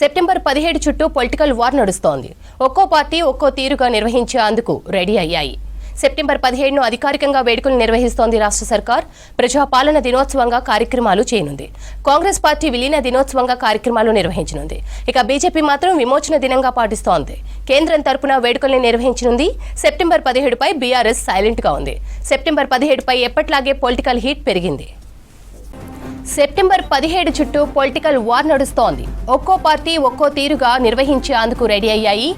September 17 చుట్టూ political war నడుస్తోంది. ఒక్కో పార్టీ ఒక్కో తీరుగా నిర్వహించేందుకు రెడీ అయ్యాయి. సెప్టెంబర్ 17ను అధికారికంగా వేడుకలు నిర్వహిస్తోంది రాష్ట్ర సర్కార్. ప్రజాపాలన దినోత్సవంగా కార్యక్రమాలు చేయనుంది. కాంగ్రెస్ పార్టీ విలీన దినోత్సవంగా కార్యక్రమాలు నిర్వహించనుంది. ఇక బీజేపీ మాత్రం విమోచన దినంగా పాటిస్తోంది. కేంద్రం తరపున వేడుకల్ని నిర్వహించనుంది. సెప్టెంబర్ 17పై బీఆర్ఎస్ సైలెంట్ గా ఉంది. సెప్టెంబర్ 17పై ఎప్పట్లాగే పొలిటికల్ హీట్ పెరిగింది. సెప్టెంబర్ 17 చుట్టూ పొలిటికల్ వార్ నడుస్తోంది. ఒక్కో పార్టీ ఒక్కో తీరుగా నిర్వహించేందుకు రెడీ అయ్యాయి.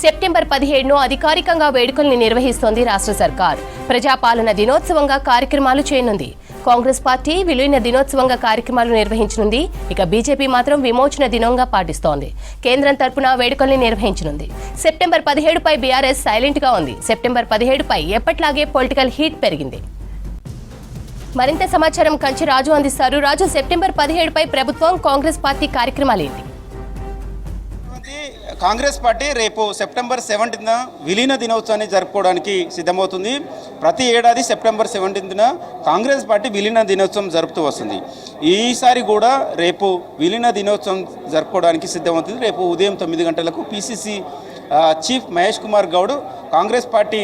సెప్టెంబర్ 17ను అధికారికంగా వేడుకల్ని నిర్వహిస్తోంది రాష్ట్ర సర్కార్. ప్రజాపాలన దినోత్సవంగా కార్యక్రమాలు చేయనుంది. కాంగ్రెస్ పార్టీ విలీన దినోత్సవంగా కార్యక్రమాలు నిర్వహించనుంది. ఇక బీజేపీ మాత్రం విమోచన దినంగా పాటిస్తోంది. కేంద్రం తరపున వేడుకల్ని నిర్వహించనుంది. సెప్టెంబర్ 17పై బీఆర్ఎస్ సైలెంట్ గా ఉంది. సెప్టెంబర్ 17పై ఎప్పట్లాగే పొలిటికల్ హీట్ పెరిగింది. మరింత సమాచారం కంచి రాజు అందిస్తారు. రాజు, సెప్టెంబర్ 17పై ప్రభుత్వం కాంగ్రెస్ పార్టీ కార్యక్రమాలు ఏంటి? కాంగ్రెస్ పార్టీ రేపు సెప్టెంబర్ 17న విలీన దినోత్సవాన్ని జరుపుకోవడానికి సిద్ధమవుతుంది. ప్రతి ఏడాది సెప్టెంబర్ 17న కాంగ్రెస్ పార్టీ విలీన దినోత్సవం జరుపుతూ వస్తుంది. ఈసారి కూడా రేపు విలీన దినోత్సవం జరుపుకోవడానికి సిద్ధమవుతుంది. రేపు ఉదయం 9 గంటలకు PCC chief Mahesh Kumar Goud Congress party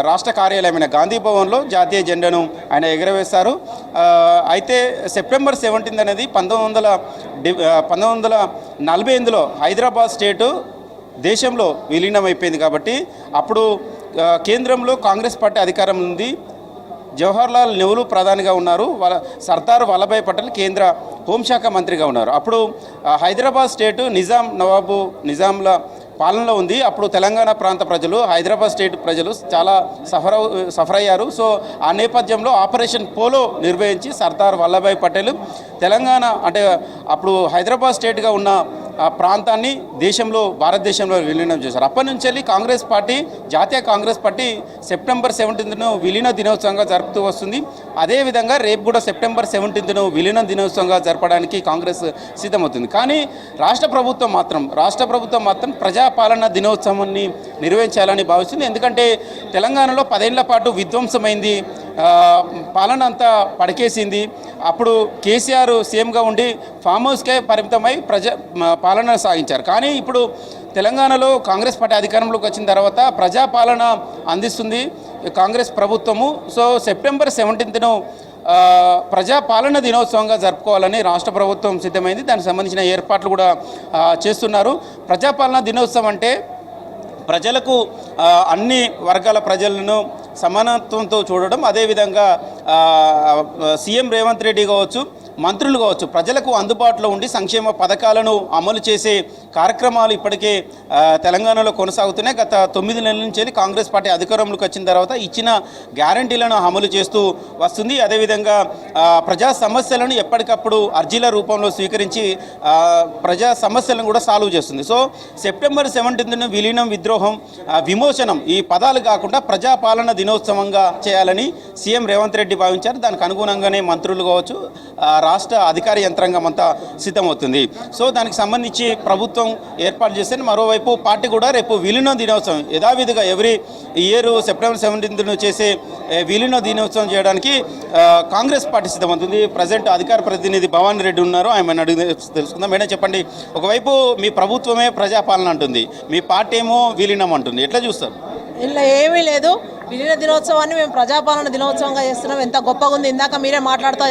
రాష్ట్ర కార్యాలయమైన గాంధీ భవన్లో జాతీయ జెండాను ఆయన ఎగరవేస్తారు. అయితే సెప్టెంబర్ 17 అనేది 1948లో హైదరాబాద్ స్టేటు దేశంలో విలీనమైపోయింది. కాబట్టి అప్పుడు కేంద్రంలో కాంగ్రెస్ పార్టీ అధికారం ఉంది. జవహర్లాల్ నెహ్రూ ప్రధానిగా ఉన్నారు. సర్దార్ వల్లభాయ్ పటేల్ కేంద్ర హోంశాఖ మంత్రిగా ఉన్నారు. అప్పుడు హైదరాబాద్ స్టేటు నవాబు నిజాంల పాలనలో ఉంది. అప్పుడు తెలంగాణ ప్రాంత ప్రజలు, హైదరాబాద్ స్టేట్ ప్రజలు చాలా సఫర్ అయ్యారు. సో ఆ నేపథ్యంలో ఆపరేషన్ పోలో నిర్వహించి సర్దార్ వల్లభాయ్ పటేల్ తెలంగాణ అంటే అప్పుడు హైదరాబాద్ స్టేట్గా ఉన్న ఆ ప్రాంతాన్ని భారతదేశంలో విలీనం చేశారు. అప్పటి నుంచి వెళ్ళి కాంగ్రెస్ పార్టీ, జాతీయ కాంగ్రెస్ పార్టీ సెప్టెంబర్ 17ను విలీన దినోత్సవంగా జరుపుతూ వస్తుంది. అదేవిధంగా రేపు కూడా సెప్టెంబర్ 17ను విలీన దినోత్సవంగా జరపడానికి కాంగ్రెస్ సిద్ధమవుతుంది. కానీ రాష్ట్ర ప్రభుత్వం మాత్రం ప్రజాపాలన దినోత్సవాన్ని నిర్వహించాలని భావిస్తుంది. ఎందుకంటే తెలంగాణలో 10 ఏళ్ల పాటు విధ్వంసమైంది, పాలన అంతా పడకేసింది. అప్పుడు కేసీఆర్ సీఎంగా ఉండి ఫామ్ హౌస్కే పరిమితమై పాలన సాగించారు. కానీ ఇప్పుడు తెలంగాణలో కాంగ్రెస్ పార్టీ అధికారంలోకి వచ్చిన తర్వాత ప్రజాపాలన అందిస్తుంది కాంగ్రెస్ ప్రభుత్వము. సో సెప్టెంబర్ 17ను ప్రజాపాలన దినోత్సవంగా జరుపుకోవాలని రాష్ట్ర ప్రభుత్వం సిద్ధమైంది. దానికి సంబంధించిన ఏర్పాట్లు కూడా చేస్తున్నారు. ప్రజాపాలన దినోత్సవం అంటే ప్రజలకు అన్ని వర్గాల ప్రజలను సమానత్వంతో చూడడం, అదేవిధంగా సీఎం రేవంత్ రెడ్డి కావచ్చు, మంత్రులు కావచ్చు, ప్రజలకు అందుబాటులో ఉండి సంక్షేమ పథకాలను అమలు చేసే కార్యక్రమాలు ఇప్పటికే తెలంగాణలో కొనసాగుతున్నాయి. గత 9 నెలల నుంచి కాంగ్రెస్ పార్టీ అధికారంలోకి వచ్చిన తర్వాత ఇచ్చిన గ్యారంటీలను అమలు చేస్తూ వస్తుంది. అదేవిధంగా ప్రజా సమస్యలను ఎప్పటికప్పుడు అర్జీల రూపంలో స్వీకరించి ప్రజా సమస్యలను కూడా సాల్వ్ చేస్తుంది. సో సెప్టెంబర్ 17ను విలీనం, విద్రోహం, విమోచనం ఈ పదాలు కాకుండా ప్రజాపాలన దినోత్సవంగా చేయాలని సీఎం రేవంత్ రెడ్డి భావించారు. దానికి అనుగుణంగానే మంత్రులు కావచ్చు, రాష్ట్ర అధికార యంత్రాంగం అంతా సిద్ధమవుతుంది. సో దానికి సంబంధించి ప్రభుత్వం ఏర్పాటు చేస్తే, మరోవైపు పార్టీ కూడా రేపు విలీన దినోత్సవం యథావిధిగా ఎవ్రీ ఇయర్ సెప్టెంబర్ 17ను చేసే విలీన దినోత్సవం చేయడానికి కాంగ్రెస్ పార్టీ సిద్ధమవుతుంది. ప్రజెంట్ అధికార ప్రతినిధి భవానీ రెడ్డి ఉన్నారు, ఆయన అడిగి తెలుసుకుందాం. మేడం చెప్పండి, ఒకవైపు మీ ప్రభుత్వమే ప్రజాపాలన అంటుంది, మీ పార్టీ ఏమో విలీనం అంటుంది, ఎట్లా చూస్తారు? ఇలా ఏమీ లేదు. విలీన దినోత్సవాన్ని మేము ప్రజాపాలన దినోత్సవంగా చేస్తున్నాం. ఎంత గొప్పగా ఉంది. ఇందాక మీరే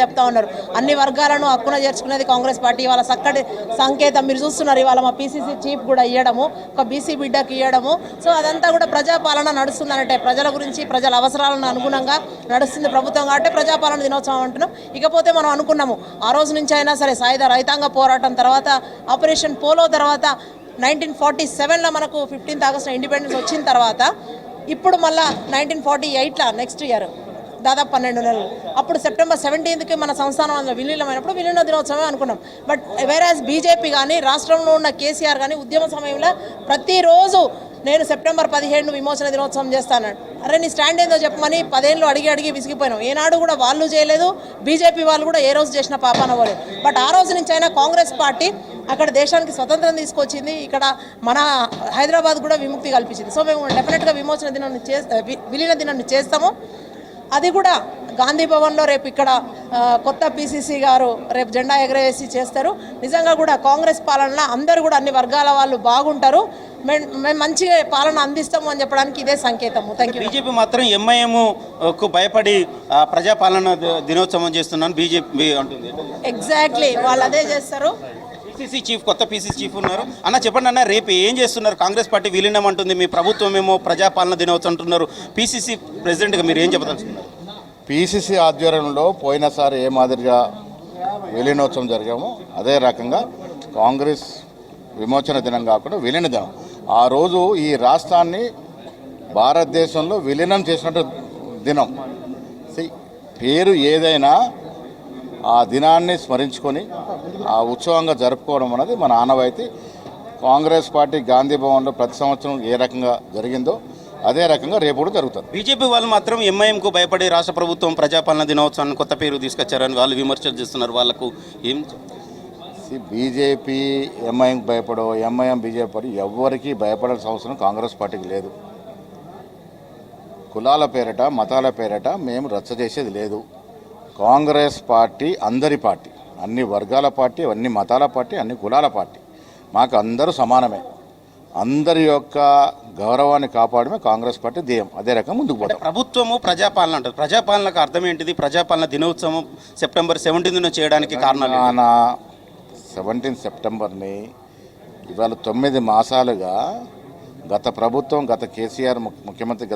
చెప్తా ఉన్నారు. అన్ని వర్గాలను హక్కున చేర్చుకునేది కాంగ్రెస్ పార్టీ. ఇవాళ చక్కటి సంకేతం మీరు చూస్తున్నారు. ఇవాళ మా పీసీసీ చీఫ్ కూడా ఇవ్వడము, ఒక బీసీ బిడ్డకి ఇవ్వడము. సో అదంతా కూడా ప్రజాపాలన నడుస్తుందనంటే ప్రజల గురించి, ప్రజల అవసరాలను అనుగుణంగా నడుస్తుంది ప్రభుత్వం. కాబట్టి ప్రజాపాలన దినోత్సవం అంటున్నాం. ఇకపోతే మనం అనుకున్నాము ఆ రోజు నుంచి అయినా సరే సాయుధ రైతాంగ పోరాటం తర్వాత, ఆపరేషన్ పోలో తర్వాత, 1947లో మనకు 15th ఆగస్టు ఇండిపెండెన్స్ వచ్చిన తర్వాత, ఇప్పుడు మళ్ళీ 1948లో నెక్స్ట్ ఇయర్ దాదాపు 12 నెలలు, అప్పుడు సెప్టెంబర్ 17కి మన సంస్థానం విలీనమైనప్పుడు విలీన దినోత్సవమే అనుకున్నాం. బట్ వేరాజ్ బీజేపీ కానీ, రాష్ట్రంలో ఉన్న కేసీఆర్ కానీ ఉద్యమ సమయంలో ప్రతిరోజు నేను సెప్టెంబర్ 17ను విమోచన దినోత్సవం చేస్తాను. అరే నీ స్టాండ్ ఏందో చెప్పమని 10 ఏళ్ళు అడిగి విసిగిపోయినాం. ఏనాడు కూడా వాళ్ళు చేయలేదు, బీజేపీ వాళ్ళు కూడా ఏ రోజు చేసిన పాపాన పోలేదు. బట్ ఆ రోజు నుంచి అయినా కాంగ్రెస్ పార్టీ అక్కడ దేశానికి స్వతంత్రం తీసుకొచ్చింది, ఇక్కడ మన హైదరాబాద్ కూడా విముక్తి కల్పించింది. సో మేము డెఫినెట్గా విమోచన దినాన్ని విలీన దినాన్ని చేస్తాము. అది కూడా గాంధీ భవన్లో రేపు ఇక్కడ కొత్త పిసిసి గారు రేపు జెండా ఎగరేసి చేస్తారు. నిజంగా కూడా కాంగ్రెస్ పాలనలో అందరూ కూడా అన్ని వర్గాల వాళ్ళు బాగుంటారు. మేము మంచిగా పాలన అందిస్తాము అని చెప్పడానికి ఇదే సంకేతము. Thank you. బీజేపీ మాత్రం ఎంఐఎంకు భయపడి ప్రజాపాలన దినోత్సవం చేస్తున్నాను బీజేపీ అంటుంది. ఎగ్జాక్ట్లీ వాళ్ళు అదే చేస్తారు. పీసీసీ చీఫ్, కొత్త పీసీసీ చీఫ్ ఉన్నారు అన్న, చెప్పండి అన్న, రేపు ఏం చేస్తున్నారు? కాంగ్రెస్ పార్టీ విలీనం అంటుంది, మీ ప్రభుత్వం ఏమో ప్రజాపాలన దినోత్సవం అంటున్నారు. పీసీసీ ప్రెసిడెంట్గా మీరు ఏం చెప్పదలుచుకున్నారు? పీసీసీ ఆధ్వర్యంలో పోయినసారి ఏ మాదిరిగా విలీనోత్సవం జరిగామో అదే రకంగా కాంగ్రెస్ విమోచన దినం కాకుండా విలీన దినం. ఆ రోజు ఈ రాష్ట్రాన్ని భారతదేశంలో విలీనం చేసినట్టు దినం. పేరు ఏదైనా ఆ దినాన్ని స్మరించుకొని ఆ ఉత్సవంగా జరుపుకోవడం అనేది మన ఆనవాయితీ. కాంగ్రెస్ పార్టీ గాంధీ భవన్లో ప్రతి సంవత్సరం ఏ రకంగా జరిగిందో అదే రకంగా రేపు కూడా జరుగుతుంది. బీజేపీ వాళ్ళు మాత్రం ఎంఐఎంకు భయపడి రాష్ట్ర ప్రభుత్వం ప్రజాపాలన దినోత్సవాన్ని కొత్త పేరు తీసుకొచ్చారని వాళ్ళు విమర్శలు చేస్తున్నారు. వాళ్ళకు ఏం బీజేపీ ఎంఐఎంకి భయపడో ఎంఐఎం బీజేపీ పడి ఎవరికి భయపడాల్సిన అవసరం కాంగ్రెస్ పార్టీకి లేదు. కులాల పేరిట మతాల పేరిట మేము రచ్చ చేసేది లేదు. కాంగ్రెస్ పార్టీ అందరి పార్టీ, అన్ని వర్గాల పార్టీ, అన్ని మతాల పార్టీ, అన్ని కులాల పార్టీ. మాకు అందరూ సమానమే. అందరి యొక్క గౌరవాన్ని కాపాడమే కాంగ్రెస్ పార్టీ ధ్యేయం. అదే రకం ముందుకు పోతాం. ప్రభుత్వము ప్రజాపాలన అంటారు. ప్రజాపాలనకు అర్థం ఏంటిది? ప్రజాపాలన దినోత్సవం సెప్టెంబర్ 17న చేయడానికి కారణాలు 17 సెప్టెంబర్ని ఇవాళ 9 మాసాలుగా గత ప్రభుత్వం, గత కేసీఆర్ ముఖ్యమంత్రి,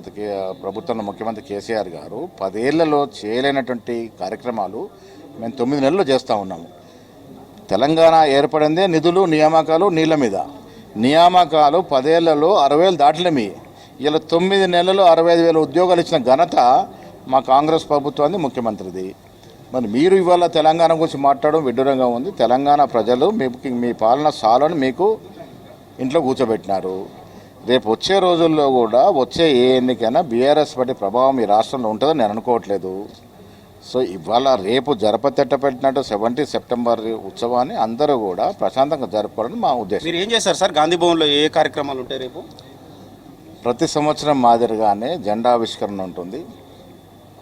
ప్రభుత్వంలో ముఖ్యమంత్రి కేసీఆర్ గారు 10 ఏళ్లలో చేయలేనటువంటి కార్యక్రమాలు మేము 9 నెలల్లో చేస్తూ ఉన్నాము. తెలంగాణ ఏర్పడిందే నిధులు, నియామకాలు, నీళ్ళ మీద. నియామకాలు 10 ఏళ్లలో 60,000 దాటలేమి. ఇలా 9 నెలల్లో 65,000 ఉద్యోగాలు ఇచ్చిన ఘనత మా కాంగ్రెస్ ప్రభుత్వాన్ని, ముఖ్యమంత్రిది. మరి మీరు ఇవాళ తెలంగాణ గురించి మాట్లాడడం విడ్డూరంగా ఉంది. తెలంగాణ ప్రజలు మీ పాలన సాలని మీకు ఇంట్లో కూర్చోబెట్టినారు. రేపు వచ్చే రోజుల్లో కూడా వచ్చే ఏ ఎన్నికైనా బీఆర్ఎస్ పార్టీ ప్రభావం ఈ రాష్ట్రంలో ఉంటుందని నేను అనుకోవట్లేదు. సో ఇవాళ రేపు జరపతెట్టబెట్టినట్టు 17 సెప్టెంబర్ ఉత్సవాన్ని అందరూ కూడా ప్రశాంతంగా జరుపుకోవడం మా ఉద్దేశం. మీరు ఏం చేస్తారు సార్? గాంధీ భవన్లో ఏ కార్యక్రమాలు ఉంటాయి రేపు? ప్రతి సంవత్సరం మాదిరిగానే జెండా ఆవిష్కరణ ఉంటుంది,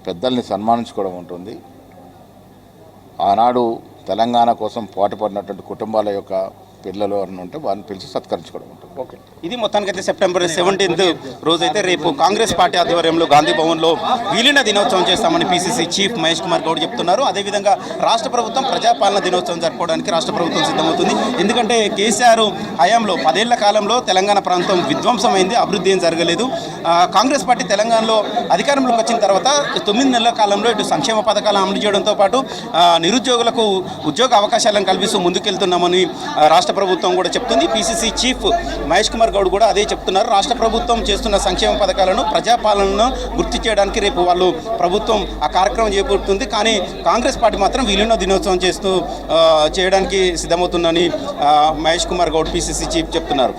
పెద్దల్ని సన్మానించుకోవడం ఉంటుంది. ఆనాడు తెలంగాణ కోసం పాటుపడినటువంటి కుటుంబాల యొక్క పిల్లలు అని ఉంటే వారిని పిలిచి సత్కరించుకోవడం ఉంటుంది. ఓకే, ఇది మొత్తానికైతే సెప్టెంబర్ 17 రోజైతే రేపు కాంగ్రెస్ పార్టీ ఆధ్వర్యంలో గాంధీ భవన్లో విలీన దినోత్సవం చేస్తామని పీసీసీ చీఫ్ మహేష్ కుమార్ గౌడ్ చెప్తున్నారు. అదేవిధంగా రాష్ట్ర ప్రభుత్వం ప్రజాపాలన దినోత్సవం జరుపుకోవడానికి రాష్ట్ర ప్రభుత్వం సిద్ధమవుతుంది. ఎందుకంటే కేసీఆర్ హయాంలో 10 ఏళ్ల కాలంలో తెలంగాణ ప్రాంతం విధ్వంసమైంది, అభివృద్ధి ఏం జరగలేదు. కాంగ్రెస్ పార్టీ తెలంగాణలో అధికారంలోకి వచ్చిన తర్వాత 9 నెలల కాలంలో ఇటు సంక్షేమ పథకాలను అమలు చేయడంతో పాటు నిరుద్యోగులకు ఉద్యోగ అవకాశాలను కల్పిస్తూ ముందుకెళ్తున్నామని రాష్ట్ర ప్రభుత్వం కూడా చెప్తుంది. పీసీసీ చీఫ్ మహేష్ కుమార్ గౌడ్ కూడా అదే చెప్తున్నారు. రాష్ట్ర ప్రభుత్వం చేస్తున్న సంక్షేమ పథకాలను, ప్రజాపాలనను గుర్తు చేయడానికి రేపు వాళ్ళు ప్రభుత్వం ఆ కార్యక్రమం చేపడుతుంది. కానీ కాంగ్రెస్ పార్టీ మాత్రం విలీన దినోత్సవం చేయడానికి సిద్ధమవుతుందని మహేష్ కుమార్ గౌడ్ పీసీసీ చీఫ్ చెప్తున్నారు.